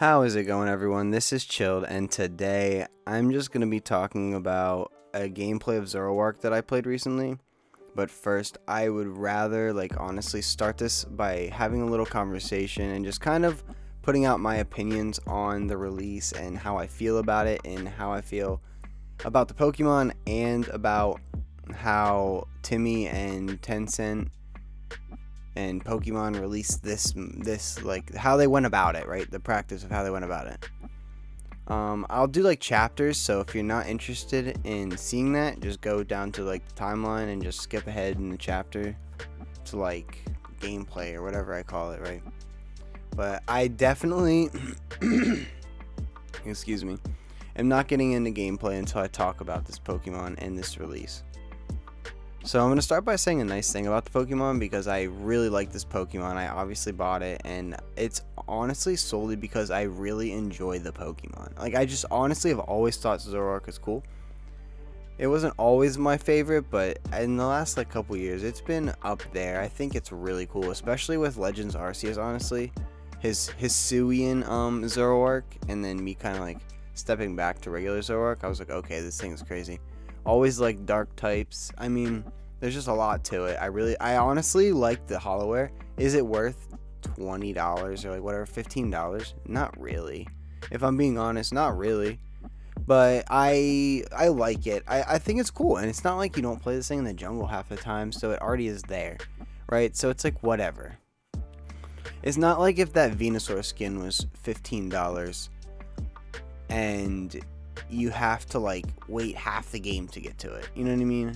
How is it going, everyone? This is Chilled, and today I'm just going to be talking about a gameplay of Zoroark that I played recently. But first, I would rather, honestly start this by having a little conversation and just kind of putting out my opinions on the release and how I feel about it and how I feel about the Pokemon and about how Timmy and Tencent and Pokemon released this how they went about it, right? The practice of how they went about it. I'll do chapters, so if you're not interested in seeing that, just go down to the timeline and just skip ahead in the chapter to gameplay or whatever I call it, right? But I definitely excuse me, am not getting into gameplay until I talk about this Pokemon and this release. So I'm going to start by saying a nice thing about the Pokemon because I really like this Pokemon. I obviously bought it, and it's honestly solely because I really enjoy the Pokemon. I just honestly have always thought Zoroark is cool. It wasn't always my favorite, but in the last couple years, it's been up there. I think it's really cool, especially with Legends Arceus, honestly. His Hisuian Zoroark, and then me kind of stepping back to regular Zoroark. I was like, okay, this thing is crazy. Always dark types. I mean, there's just a lot to it. I honestly like the Hollowware. Is it worth $20 or whatever, $15? Not really. If I'm being honest, not really. But I like it. I think it's cool, and it's not like you don't play this thing in the jungle half the time, so it already is there, right? So it's whatever. It's not like if that Venusaur skin was $15 and you have to wait half the game to get to it. You know what I mean?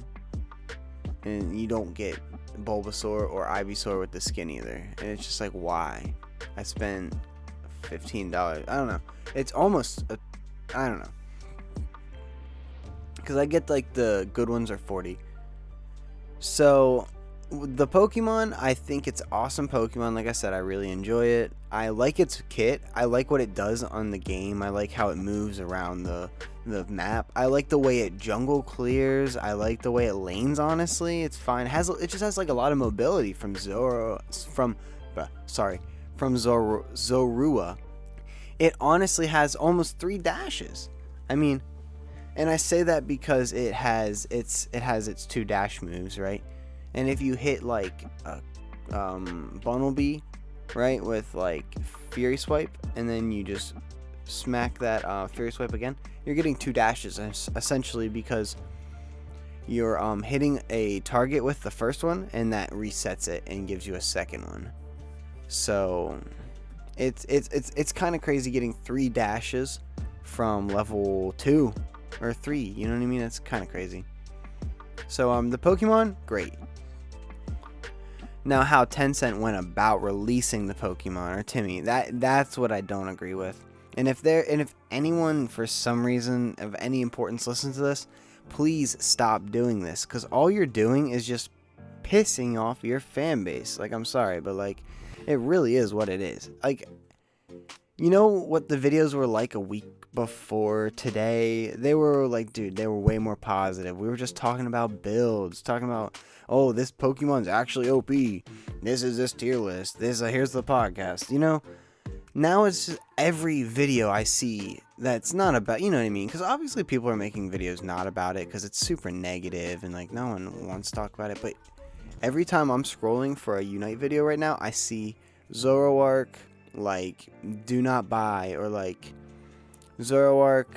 And you don't get Bulbasaur or Ivysaur with the skin either. And it's just why? I spent $15. I don't know. It's almost I don't know. Because I get the good ones are $40. So the Pokemon, I think it's awesome Pokemon. Like I said, I really enjoy it. I like its kit. I like what it does on the game. I like how it moves around the map. I like the way it jungle clears. I like the way it lanes, honestly. It's fine. It just has a lot of mobility from Zorua. It honestly has almost 3 dashes. I mean, and I say that because it has its 2 dash moves, right? And if you hit a Bunnelby, right, with Fury Swipe, and then you just smack that Fury Swipe again, you're getting 2 dashes essentially because you're hitting a target with the first one, and that resets it and gives you a second one. So it's kind of crazy getting 3 dashes from level 2 or 3. You know what I mean? It's kind of crazy. So the Pokemon, great. Now, how Tencent went about releasing the Pokemon, or Timmy, that's what I don't agree with. And if anyone for some reason of any importance listens to this, please stop doing this, because all you're doing is just pissing off your fan base. I'm sorry, but it really is what it is. You know what the videos were a week before today? They were dude, they were way more positive. We were just talking about builds, talking about, oh, this Pokemon's actually OP. This is this tier list. Here's the podcast. Now it's just every video I see that's not about, you know what I mean? Because obviously people are making videos not about it because it's super negative and no one wants to talk about it. But every time I'm scrolling for a Unite video right now, I see Zoroark, do not buy, or Zoroark,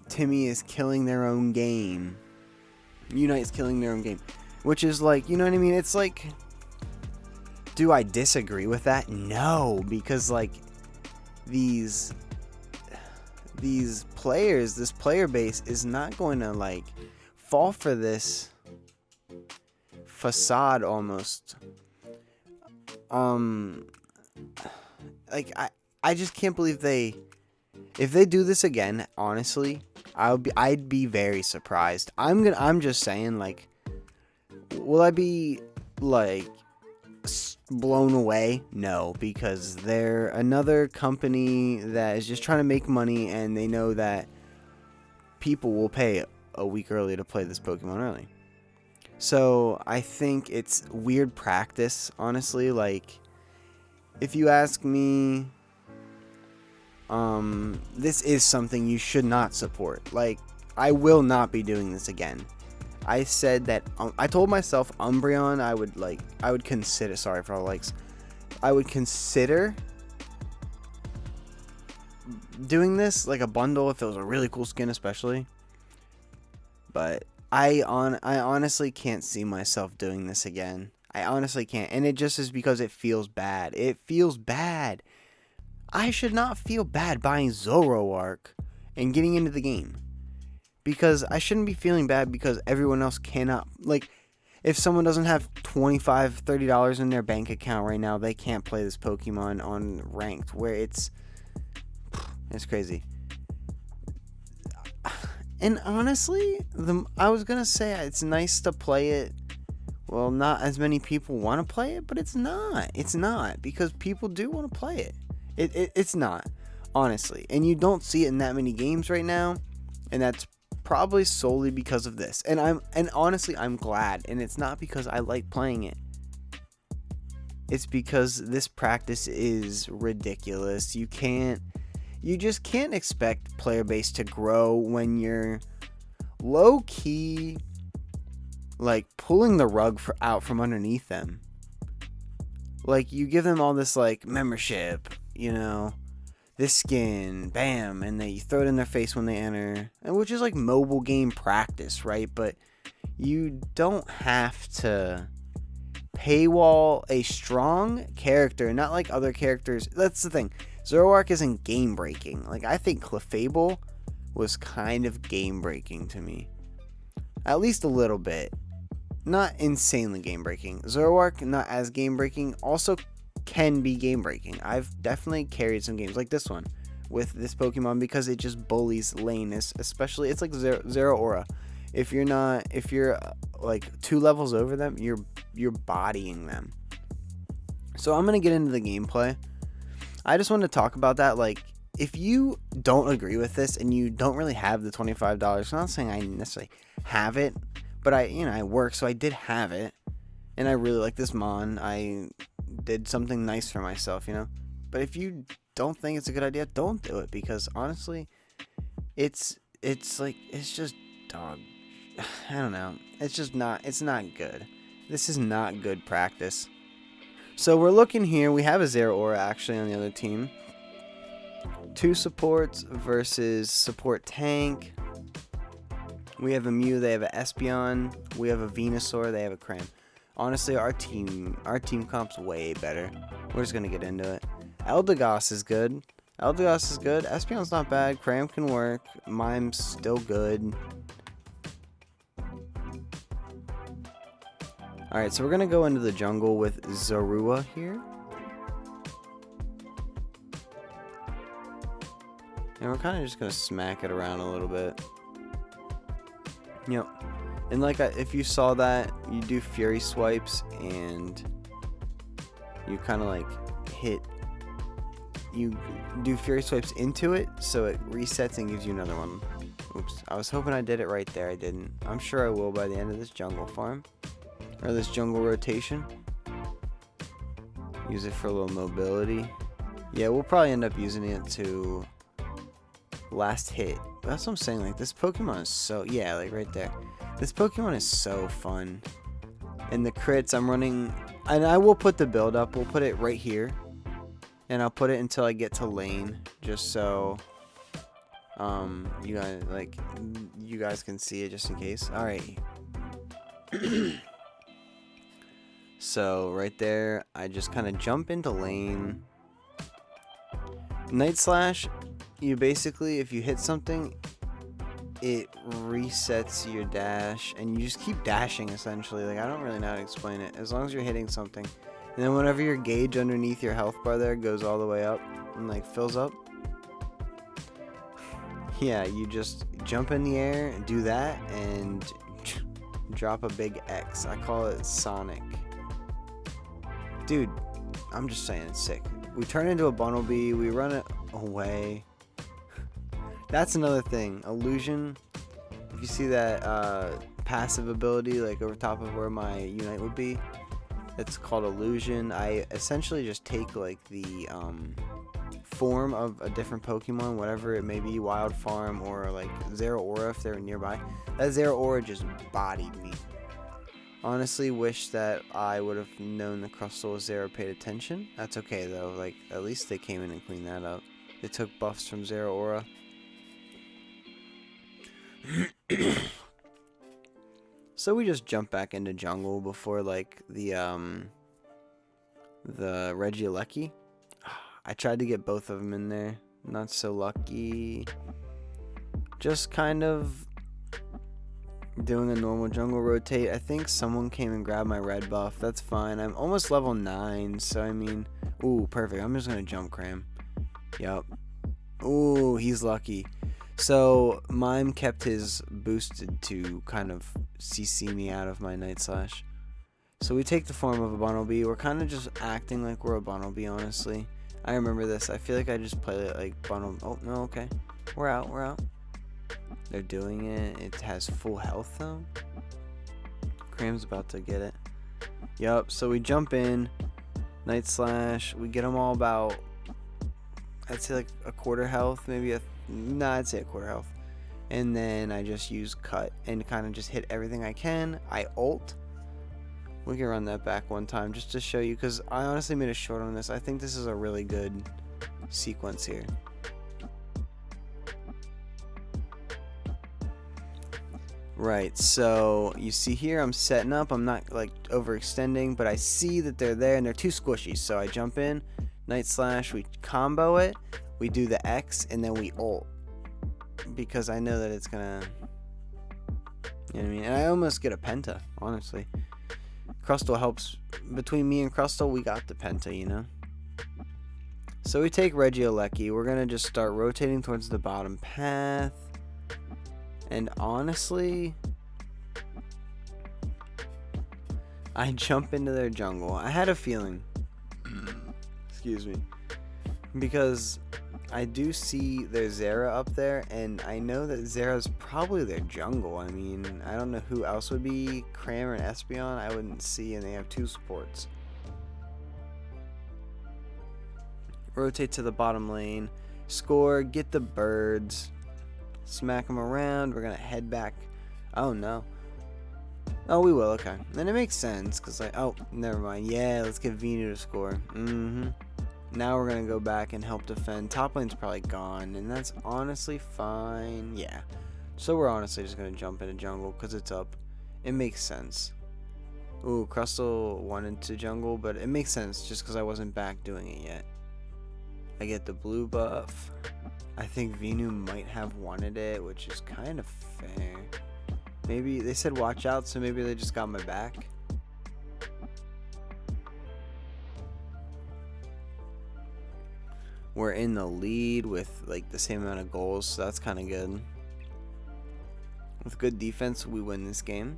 Timmy is killing their own game. Unite's killing their own game. Which is you know what I mean? It's do I disagree with that? No, because these players, this player base is not going to fall for this facade almost. I just can't believe if they do this again, honestly, I'd be very surprised. I'm just saying, will I be blown away? No, because they're another company that is just trying to make money, and they know that people will pay a week early to play this Pokemon early. So I think it's weird practice, honestly. If you ask me, this is something you should not support. Like, I will not be doing this again. I said that I told myself Umbreon I would consider, sorry for all the likes, I would consider doing this like a bundle if it was a really cool skin, especially. But I honestly can't see myself doing this again. I honestly can't, and it just is because it feels bad. It feels bad. I should not feel bad buying Zoroark and getting into the game, because I shouldn't be feeling bad because everyone else cannot. Like, if someone doesn't have $25, $30 in their bank account right now, they can't play this Pokemon on ranked, where it's crazy. And honestly, I was gonna say it's nice to play it. Well, not as many people want to play it, but it's not. It's not, because people do want to play it. It's not, honestly. And you don't see it in that many games right now, and that's probably solely because of this. And honestly, I'm glad. And it's not because I like playing it. It's because this practice is ridiculous. You just can't expect player base to grow when you're low key, like, pulling the rug out from underneath them. Like, you give them all this, like, membership, this skin, bam, and then you throw it in their face when they enter, and which is like mobile game practice, right? But you don't have to paywall a strong character, not like other characters. That's the thing. Zoroark isn't game breaking. Like, I think Clefable was kind of game breaking to me, at least a little bit. Not insanely game breaking. Zoroark, not as game breaking, also can be game breaking. I've definitely carried some games like this one with this Pokemon because it just bullies laneness, especially. It's like Zoroark. If you're like 2 levels over them, you're bodying them. So I'm gonna get into the gameplay. I just want to talk about that. Like, if you don't agree with this and you don't really have the $25, I'm not saying I necessarily have it, but I work, so I did have it, and I really like this Mon. I did something nice for myself, But if you don't think it's a good idea, don't do it, because honestly, it's just dog. I don't know. It's not good. This is not good practice. So we're looking here. We have a Zeraora actually on the other team. 2 supports versus support tank. We have a Mew, they have an Espeon. We have a Venusaur, they have a Cram. Honestly, our team comp's way better. We're just gonna get into it. Eldegoss is good. Espeon's not bad. Cram can work. Mime's still good. Alright, so we're gonna go into the jungle with Zorua here. And we're kind of just gonna smack it around a little bit. Yep. And like, if you saw that, you do Fury Swipes and you kind of like you do Fury Swipes into it, so it resets and gives you another one. Oops, I was hoping I did it right there. I didn't. I'm sure I will by the end of this jungle farm, or this jungle rotation. Use it for a little mobility. Yeah, we'll probably end up using it to last hit. That's what I'm saying. Like, this Pokemon is so, yeah, like right there. This Pokemon is so fun. And the crits I'm running, and I will put the build up. We'll put it right here, and I'll put it until I get to lane, just so you guys can see it, just in case. All right. So right there, I just kind of jump into lane. Night Slash, you basically, if you hit something, it resets your dash, and you just keep dashing essentially. Like, I don't really know how to explain it, as long as you're hitting something. And then whenever your gauge underneath your health bar there goes all the way up and like fills up, yeah, you just jump in the air and do that and drop a big X. I call it Sonic. Dude, I'm just saying, it's sick. We turn into a Bunnelby, we run it away. That's another thing. Illusion. If you see that passive ability, like over top of where my Unite would be, it's called Illusion. I essentially just take like the form of a different Pokemon, whatever it may be, Wild Farm or like Zoroark if they're nearby, that Zoroark just bodied me. Honestly, wish that I would have known the Crustle Zero paid attention. That's okay though, like at least they came in and cleaned that up. They took buffs from Zoroark. So we just jump back into jungle before like the Regieleki. I tried to get both of them in there. Not so lucky. Just kind of doing a normal jungle rotate. I think someone came and grabbed my red buff. That's fine. I'm almost level 9, so I mean... Ooh, perfect. I'm just going to jump cram. Yup. Ooh, he's lucky. So, Mime kept his boosted to kind of CC me out of my Night Slash. So we take the form of a Bunnelby. We're kind of just acting like we're a Bunnelby, honestly. I remember this. I feel like I just played it like Bunnelby. Oh, no, okay. We're out, we're out. They're doing it. It has full health, though. Cram's about to get it. Yup, so we jump in. Night Slash. We get them all about, I'd say like a quarter health. Maybe I'd say a quarter health. And then I just use Cut and kind of just hit everything I can. I ult. We can run that back one time just to show you, because I honestly made a short on this. I think this is a really good sequence here. Right, so you see here I'm setting up. I'm not like overextending, but I see that they're there and they're too squishy. So I jump in, Night Slash, we combo it, we do the X, and then we ult. Because I know that it's gonna, you know what I mean? And I almost get a Penta, honestly. Crustle helps. Between me and Crustle, we got the Penta, you know? So we take Regieleki. We're going to just start rotating towards the bottom path. And honestly, I jump into their jungle. I had a feeling. Excuse me. Because I do see their Zera up there, and I know that Zera's probably their jungle. I mean, I don't know who else would be. Cram and Espeon, I wouldn't see, and they have 2 supports. Rotate to the bottom lane. Score, get the birds. Smack them around. We're going to head back. Oh, no. Oh, we will. Okay. And it makes sense, because like, oh, never mind. Yeah, let's get Venu to score. Now we're going to go back and help defend. Top lane's probably gone, and that's honestly fine. Yeah. So we're honestly just going to jump into jungle because it's up. It makes sense. Ooh, Crustle wanted to jungle, but it makes sense just because I wasn't back doing it yet. I get the blue buff. I think Venu might have wanted it, which is kind of fair. Maybe they said watch out, so maybe they just got my back. We're in the lead with like the same amount of goals, so that's kind of good. With good defense, we win this game.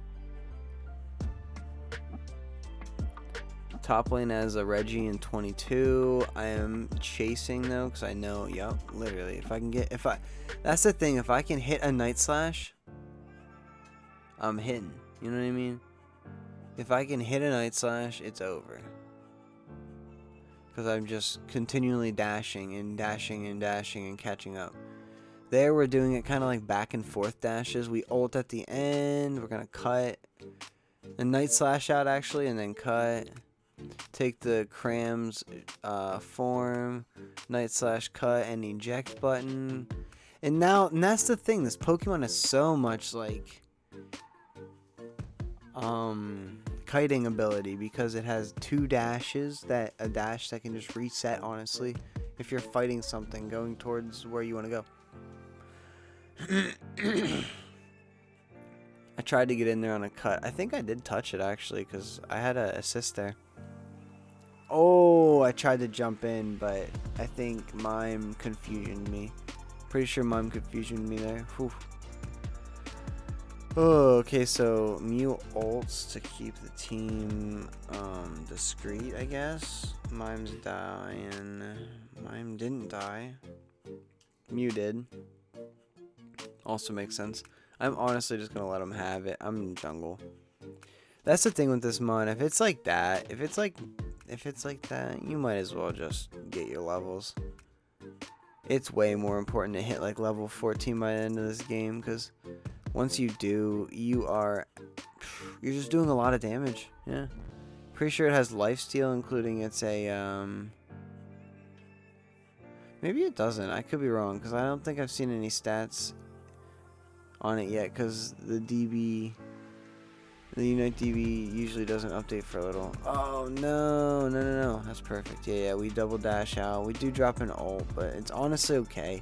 Top lane has a Reggie in 22. I am chasing though, because I know, yep, literally, if I can get, that's the thing, if I can hit a Night Slash, I'm hitting. You know what I mean? If I can hit a Night Slash, it's over. Because I'm just continually dashing and dashing and dashing and catching up. There we're doing it kind of like back and forth dashes. We ult at the end. We're going to cut. A Night Slash out actually, and then cut. Take the Cram's form. Night Slash cut and eject button. And that's the thing. This Pokemon has so much like kiting ability, because it has 2 dashes, a dash that can just reset, honestly, if you're fighting something going towards where you want to go. I tried to get in there on a cut. I think I did touch it actually, because I had an assist there. Oh, I tried to jump in, but I think Mime confusioned me. Pretty sure Mime confusioned me there. Whew. Oh, okay, so Mew ults to keep the team discreet, I guess. Mime's dying. Mime didn't die. Mew did. Also makes sense. I'm honestly just gonna let him have it. I'm in jungle. That's the thing with this mon. If it's like that, you might as well just get your levels. it's way more important to hit like level 14 by the end of this game, because once you do, you're just doing a lot of damage. Yeah. Pretty sure it has lifesteal, including it's a, maybe it doesn't. I could be wrong, because I don't think I've seen any stats on it yet, because the Unite DB usually doesn't update for a little. Oh, no. That's perfect. Yeah, we double dash out. We do drop an ult, but it's honestly okay.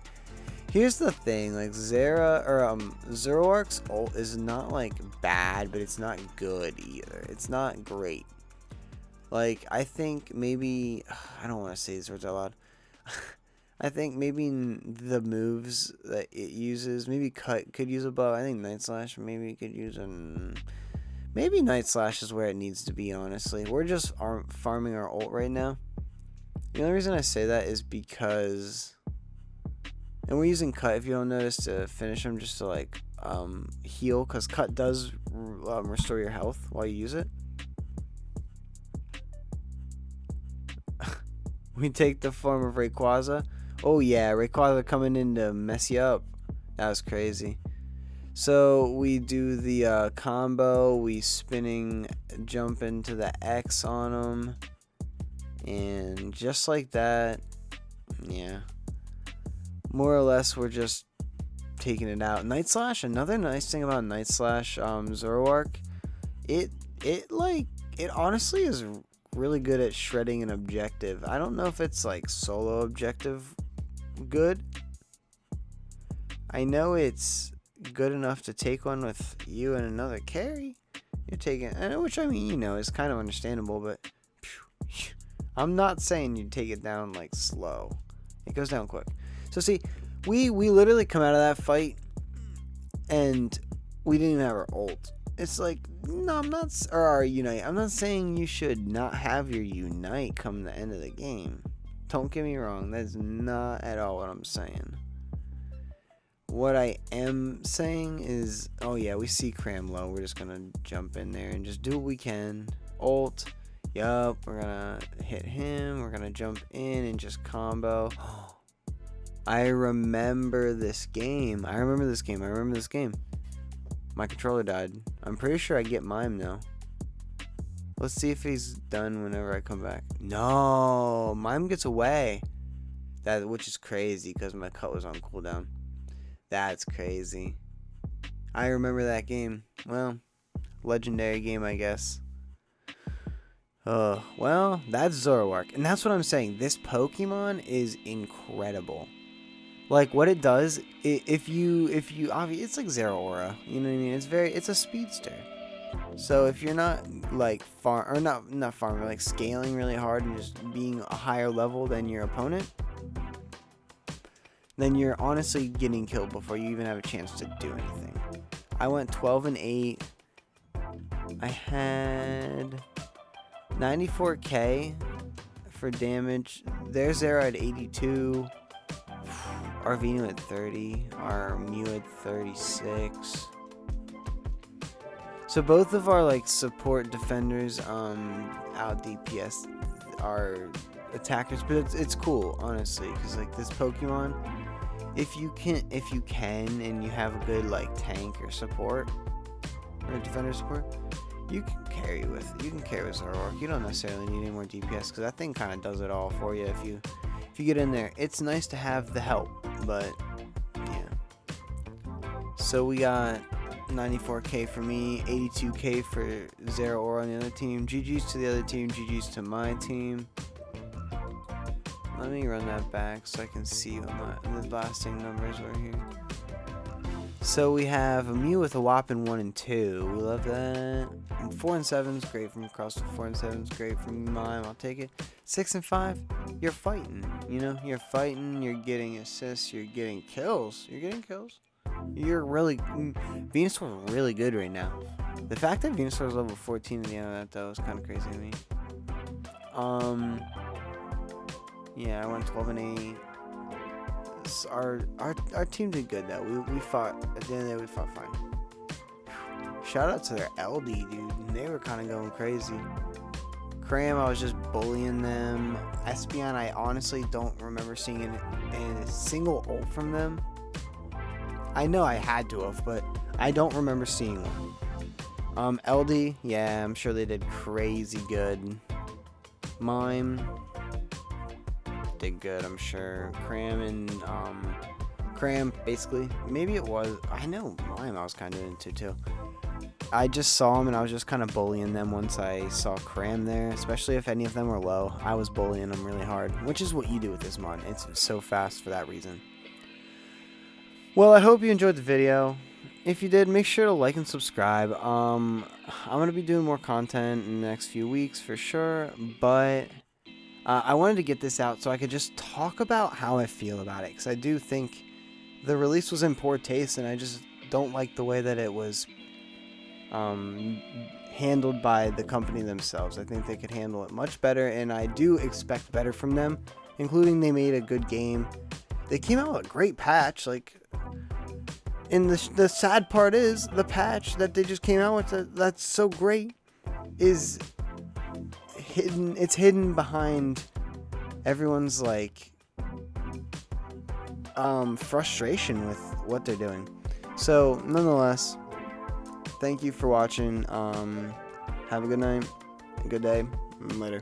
Here's the thing, like Zoroark's ult is not like bad, but it's not good either. It's not great. Like, I think maybe, I don't want to say these words out loud. I think maybe the moves that it uses, maybe Cut could use a bow. I think Night Slash maybe could use maybe Night Slash is where it needs to be, honestly. We're just farming our ult right now. The only reason I say that is because, and we're using Cut, if you don't notice, to finish him, just to like heal, because Cut does restore your health while you use it. We take the form of Rayquaza. Oh yeah, Rayquaza coming in to mess you up. That was crazy. So we do the combo. We spinning jump into the X on him. And just like that, yeah. More or less, we're just taking it out. Night Slash, another nice thing about Night Slash Zoroark, it honestly is really good at shredding an objective. I don't know if it's like solo objective good. I know it's good enough to take one with you and another carry. You're taking, which I mean, you know, is kind of understandable, but I'm not saying you take it down like slow. It goes down quick. So see, we literally come out of that fight and we didn't even have our ult. It's like, no, I'm not, or our Unite. I'm not saying you should not have your Unite come the end of the game. Don't get me wrong. That's not at all what I'm saying. What I am saying is, oh yeah, we see Cram low. We're just going to jump in there and just do what we can. Ult. Yup. We're going to hit him. We're going to jump in and just combo. I remember this game. My controller died. I'm pretty sure I get mime now. Let's see if he's done whenever I come back. No, mime gets away. Which is crazy because my cut was on cooldown. That's crazy. I remember that game. Well, legendary game, I guess. Well, that's Zoroark. And that's what I'm saying. This Pokemon is incredible. Like, what it does, if you obviously, it's like Zeraora, you know what I mean? It's a speedster. So if you're not like not farming, like scaling really hard and just being a higher level than your opponent, then you're honestly getting killed before you even have a chance to do anything. I went 12-8. I had 94k for damage. Their Zera at 82. Our Vino at 30, our Mew at 36. So both of our like support defenders out DPS are attackers, but it's cool honestly, because like this Pokemon, if you can and you have a good like tank or support or defender support, you can carry with Zoroark. You don't necessarily need any more DPS, because that thing kind of does it all for you if you get in there. It's nice to have the help, but yeah. So we got 94k for me, 82k for Zeraora on the other team. GG's to the other team, GG's to my team. Let me run that back so I can see what the lasting numbers were here. So we have a Mew with a whopping 1 and 2. We love that. And 4 and 7 is great from across. 4 and 7 is great from mime. I'll take it. 6 and 5, you're fighting. You know, you're fighting. You're getting assists. You're getting kills. You're really Venusaur's really good right now. The fact that Venusaur's level 14 at the end of that though is kind of crazy to me. Yeah, I went 12-8. Our team did good though. We fought at the end of the day. We fought fine. Shout out to their LD dude. They were kind of going crazy. Cram, I was just bullying them. Espeon, I honestly don't remember seeing a single ult from them. I know I had to have, but I don't remember seeing one. LD, yeah, I'm sure they did crazy good. Mime did good, I'm sure. Cram and Cram, basically. Maybe it was. I know Mime I was kind of into too. I just saw them and I was just kind of bullying them once I saw Cram there, especially if any of them were low. I was bullying them really hard, which is what you do with this mod. It's so fast for that reason. Well, I hope you enjoyed the video. If you did, make sure to like and subscribe. I'm going to be doing more content in the next few weeks for sure, but I wanted to get this out so I could just talk about how I feel about it, because I do think the release was in poor taste and I just don't like the way that it was handled by the company themselves. I think they could handle it much better, and I do expect better from them, including they made a good game. They came out with a great patch, like, and the sad part is the patch that they just came out with that's so great is hidden. It's hidden behind everyone's like frustration with what they're doing. So nonetheless, thank you for watching. Have a good night, a good day, later.